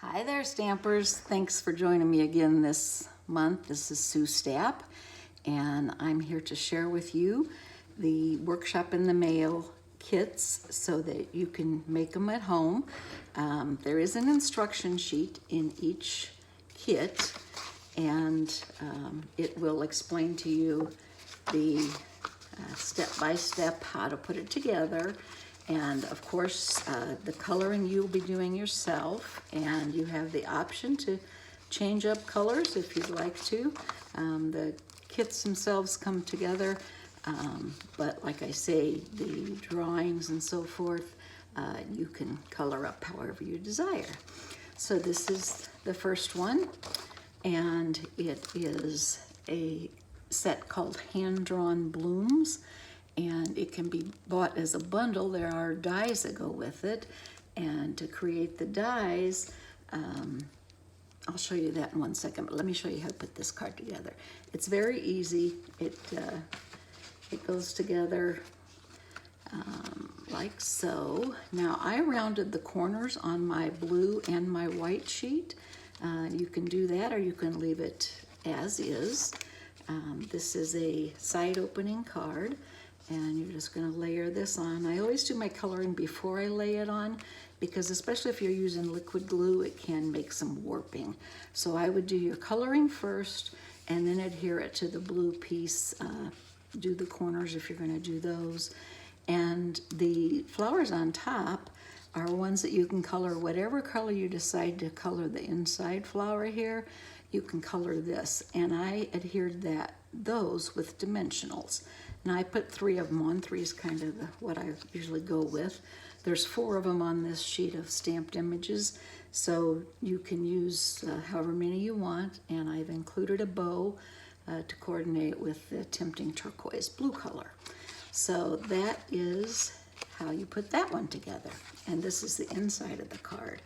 Hi there, Stampers. Thanks for joining me again this month. This is Sue Stapp, and I'm here to share with you the Workshop in the Mail kits so that you can make them at home. There is an instruction sheet in each kit, and it will explain to you the step-by-step how to put it together. And of course, the coloring you'll be doing yourself, and you have the option to change up colors if you'd like to. The kits themselves come together, but like I say, the drawings and so forth, you can color up however you desire. So this is the first one, and it is a set called Handdrawn Blooms. And it can be bought as a bundle. There are dies that go with it. And to create the dies, I'll show you that in one second, but let me show you how to put this card together. It's very easy. It goes together like so. Now I rounded the corners on my blue and my white sheet. You can do that, or you can leave it as is. This is a side opening card. And you're just going to layer this on. I always do my coloring before I lay it on, because especially if you're using liquid glue, it can make some warping. So I would do your coloring first and then adhere it to the blue piece. Do the corners if you're going to do those. And the flowers on top are ones that you can color whatever color you decide to color the inside flower here. You can color this. And I adhered those with dimensionals. Now I put 3 of them on. 3 is kind of what I usually go with. There's 4 of them on this sheet of stamped images, so you can use however many you want, and I've included a bow to coordinate with the tempting turquoise blue color. So that is how you put that one together. And this is the inside of the card,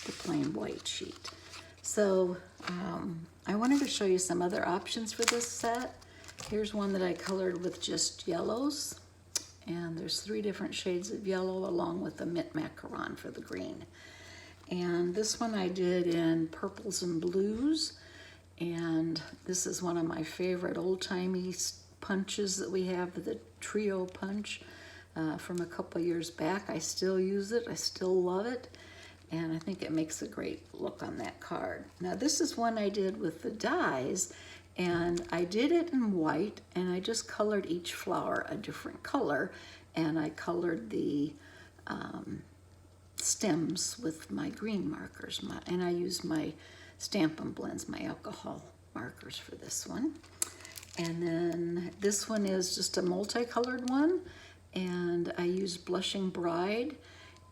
the plain white sheet. So I wanted to show you some other options for this set. Here's one that I colored with just yellows, and there's 3 different shades of yellow along with the mint macaron for the green. And this one I did in purples and blues, and this is one of my favorite old-timey punches that we have, the trio punch from a couple years back. I still use it, I still love it, and I think it makes a great look on that card. Now this is one I did with the dies, and I did it in white, and I just colored each flower a different color, and I colored the stems with my green markers, and I used my Stampin' Blends, my alcohol markers for this one. And then this one is just a multicolored one, and I used Blushing Bride,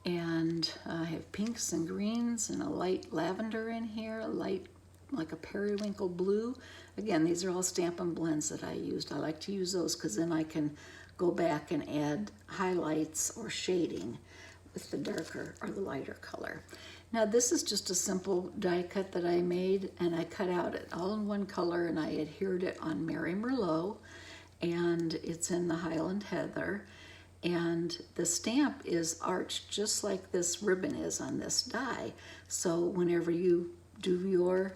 and I have pinks and greens and a light lavender in here, a light like a periwinkle blue. Again, these are all Stampin' Blends that I used. I like to use those because then I can go back and add highlights or shading with the darker or the lighter color. Now this is just a simple die cut that I made, and I cut out it all in one color, and I adhered it on Mary Merlot, and it's in the Highland Heather. And the stamp is arched just like this ribbon is on this die. So whenever you do your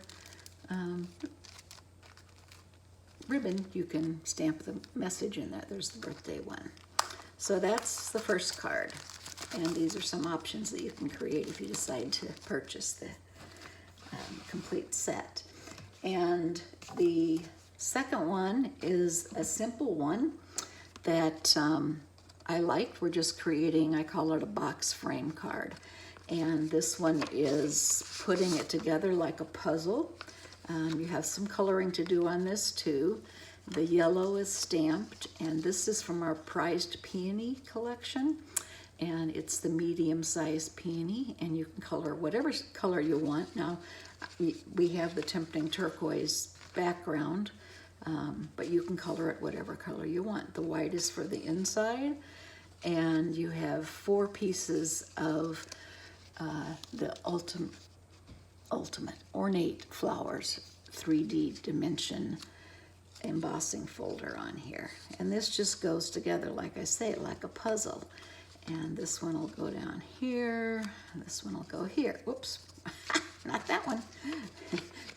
ribbon, you can stamp the message in that. There's the birthday one. So that's the first card. And these are some options that you can create if you decide to purchase the complete set. And the second one is a simple one that I liked. We're just creating, I call it a box frame card. And this one is putting it together like a puzzle. You have some coloring to do on this too. The yellow is stamped, and this is from our prized peony collection. And it's the medium-sized peony, and you can color whatever color you want. Now, we have the tempting turquoise background, but you can color it whatever color you want. The white is for the inside, and you have 4 pieces of the ultimate ornate flowers 3D dimension embossing folder on here. And this just goes together, like I say, like a puzzle. And this one will go down here, and this one will go here. Whoops. not that one.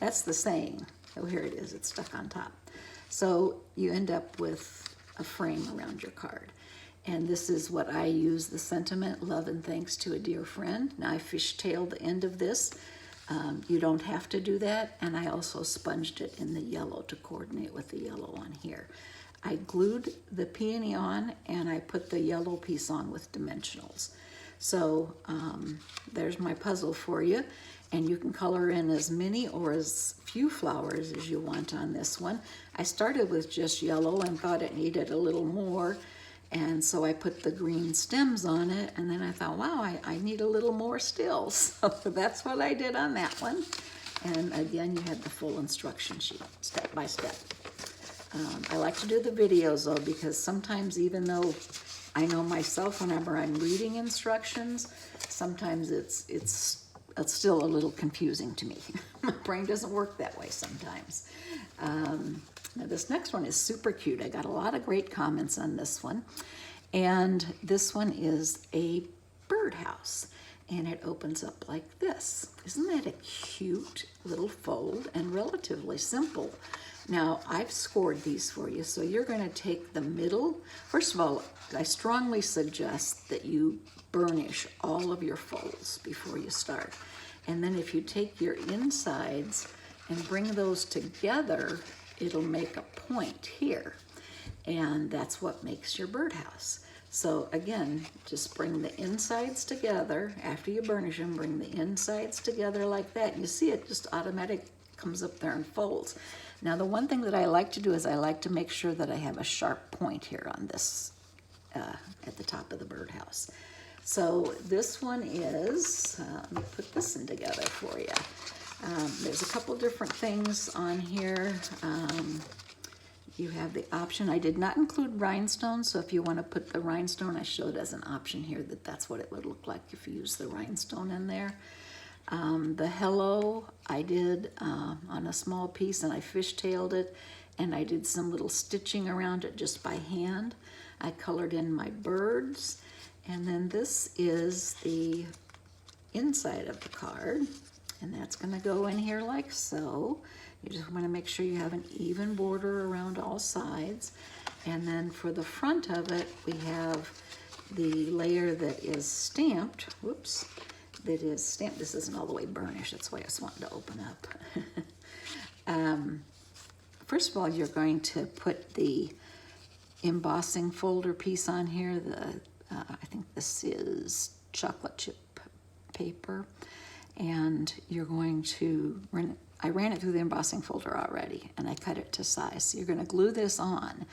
That's the saying. Oh, here it is, it's stuck on top. So you end up with a frame around your card. And this is what I use, the sentiment, love and thanks to a dear friend. Now I fishtailed the end of this. You don't have to do that. And I also sponged it in the yellow to coordinate with the yellow on here. I glued the peony on and I put the yellow piece on with dimensionals. So there's my puzzle for you. And you can color in as many or as few flowers as you want on this one. I started with just yellow and thought it needed a little more. And so I put the green stems on it, and then I thought, wow, I need a little more still. So that's what I did on that one. And again, you had the full instruction sheet, step by step. I like to do the videos though, because sometimes even though I know myself whenever I'm reading instructions, sometimes it's still a little confusing to me. My brain doesn't work that way sometimes. Now this next one is super cute. I got a lot of great comments on this one. And this one is a birdhouse. And it opens up like this. Isn't that a cute little fold and relatively simple? Now I've scored these for you. So you're going to take the middle. First of all, I strongly suggest that you burnish all of your folds before you start. And then if you take your insides and bring those together, it'll make a point here. And that's what makes your birdhouse. So again, just bring the insides together. After you burnish them, bring the insides together like that. And you see it just automatic comes up there and folds. Now the one thing that I like to do is I like to make sure that I have a sharp point here on this at the top of the birdhouse. So this one is, let me put this in together for you. There's a couple different things on here. You have the option. I did not include rhinestones, so if you want to put the rhinestone, I showed as an option here that that's what it would look like if you use the rhinestone in there. The hello I did on a small piece, and I fishtailed it, and I did some little stitching around it just by hand. I colored in my birds, and then this is the inside of the card. And that's going to go in here like so. You just want to make sure you have an even border around all sides. And then for the front of it, we have the layer that is stamped. Whoops. That is stamped. This isn't all the way burnished. That's why I was wanting to open up. First of all, you're going to put the embossing folder piece on here. I think this is chocolate chip paper. And you're going to, I ran it through the embossing folder already, and I cut it to size. So you're going to glue this on,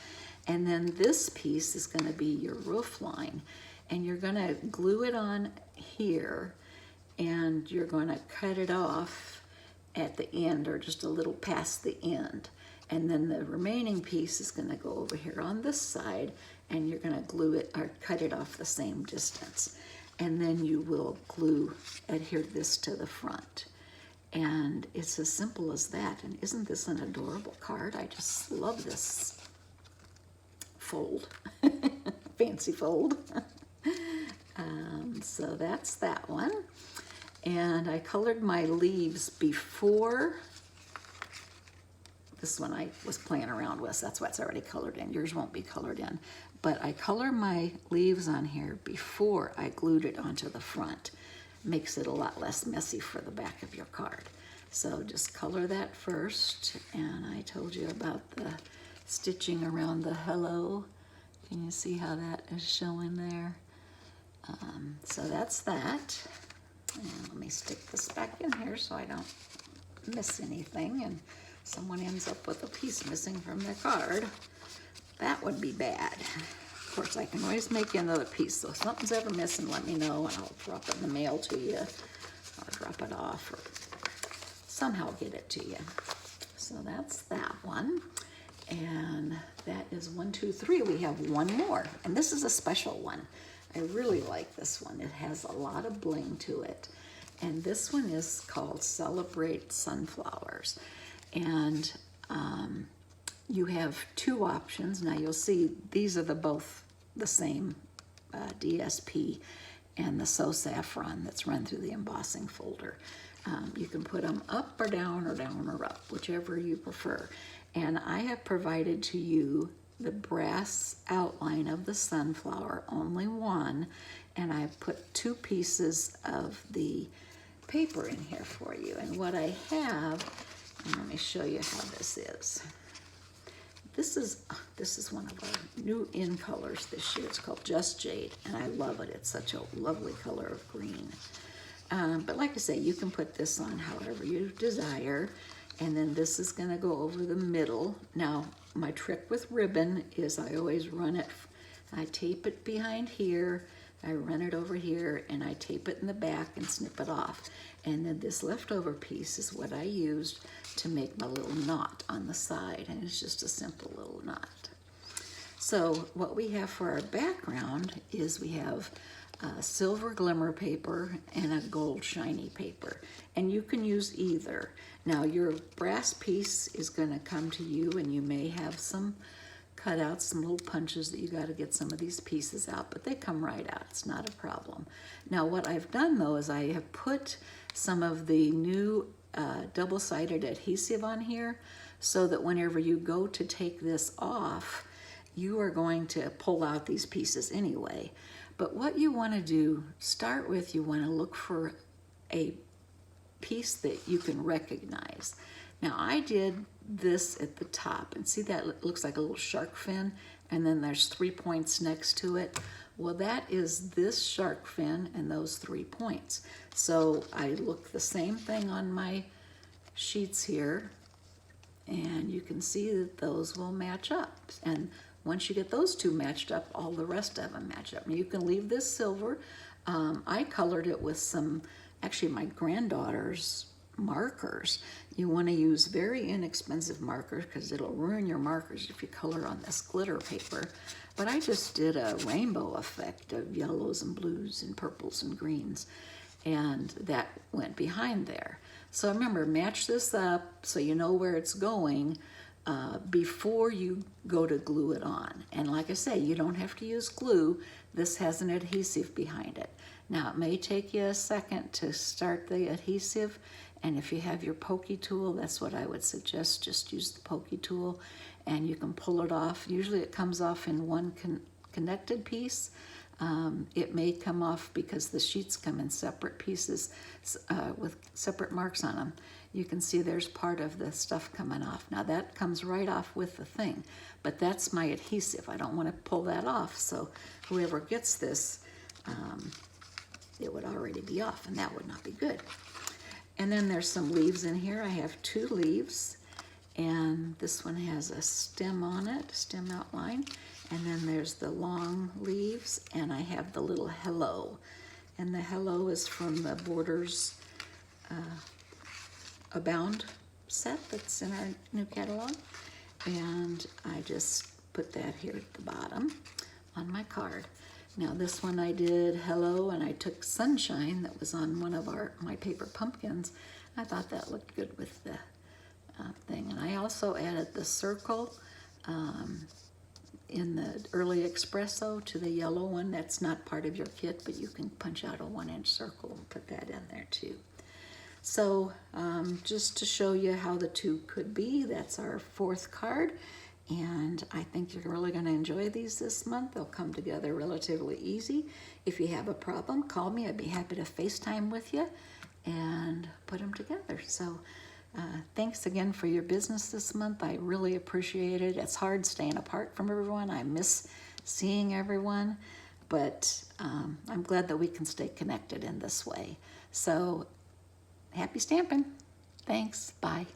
and then this piece is going to be your roof line, and you're going to glue it on here, and you're going to cut it off at the end, or just a little past the end. And then the remaining piece is going to go over here on this side, and you're going to glue it or cut it off the same distance. And then you will adhere this to the front. And it's as simple as that. And isn't this an adorable card? I just love this fold, fancy fold. So that's that one. And I colored my leaves before. This one I was playing around with, so that's why it's already colored in. Yours won't be colored in. But I color my leaves on here before I glued it onto the front. Makes it a lot less messy for the back of your card. So just color that first. And I told you about the stitching around the hello. Can you see how that is showing there? So that's that. And let me stick this back in here so I don't miss anything and someone ends up with a piece missing from their card. That would be bad. Of course, I can always make another piece, so if something's ever missing, let me know, and I'll drop it in the mail to you, or drop it off, or somehow get it to you. So that's that one. And that is 1, 2, 3. We have one more, and this is a special one. I really like this one. It has a lot of bling to it. And this one is called Celebrate Sunflowers. And you have two options. Now you'll see these are both the same DSP and the So Saffron that's run through the embossing folder. You can put them up or down or up, whichever you prefer. And I have provided to you the brass outline of the sunflower, only one, and I've put 2 pieces of the paper in here for you. And what I have, and let me show you how this is. This is one of our new in colors this year. It's called Just Jade, and I love it. It's such a lovely color of green. But like I say, you can put this on however you desire, and then this is going to go over the middle. Now, my trick with ribbon is I always run it, I tape it behind here, I run it over here, and I tape it in the back and snip it off. And then this leftover piece is what I used to make my little knot on the side, and it's just a simple little knot. So what we have for our background is we have silver glimmer paper and a gold shiny paper, and you can use either. Now your brass piece is going to come to you, and you may have some cutouts, some little punches that you got to get some of these pieces out, but they come right out. It's not a problem. Now what I've done though is I have put some of the new double-sided adhesive on here, so that whenever you go to take this off, you are going to pull out these pieces anyway. But what you want to do, start with, you want to look for a piece that you can recognize. Now I did this at the top, and see that it looks like a little shark fin, and then there's 3 points next to it. Well, that is this shark fin and those 3 points. So I look the same thing on my sheets here, and you can see that those will match up. And once you get those 2 matched up, all the rest of them match up. Now you can leave this silver. I colored it with some, actually my granddaughter's markers. You want to use very inexpensive markers because it'll ruin your markers if you color on this glitter paper. But I just did a rainbow effect of yellows and blues and purples and greens, and that went behind there. So remember, match this up so you know where it's going before you go to glue it on. And like I say, you don't have to use glue. This has an adhesive behind it. Now it may take you a second to start the adhesive, and if you have your pokey tool, that's what I would suggest. Just use the pokey tool and you can pull it off. Usually it comes off in one connected piece. It may come off because the sheets come in separate pieces with separate marks on them. You can see there's part of the stuff coming off. Now that comes right off with the thing, but that's my adhesive. I don't want to pull that off, so whoever gets this, it would already be off, and that would not be good. And then there's some leaves in here. I have 2 leaves, and this one has a stem on it, stem outline. And then there's the long leaves, and I have the little hello. And the hello is from the Borders Abound set that's in our new catalog. And I just put that here at the bottom on my card. Now this one I did hello, and I took sunshine that was on one of my paper pumpkins. I thought that looked good with the thing. And I also added the circle in the early espresso to the yellow one. That's not part of your kit, but you can punch out a 1-inch circle and put that in there too. So just to show you how the 2 could be, that's our 4th card. And I think you're really going to enjoy these this month. They'll come together relatively easy. If you have a problem, call me. I'd be happy to FaceTime with you and put them together. So thanks again for your business this month. I really appreciate it. It's hard staying apart from everyone. I miss seeing everyone, but I'm glad that we can stay connected in this way. So happy stamping. Thanks. Bye.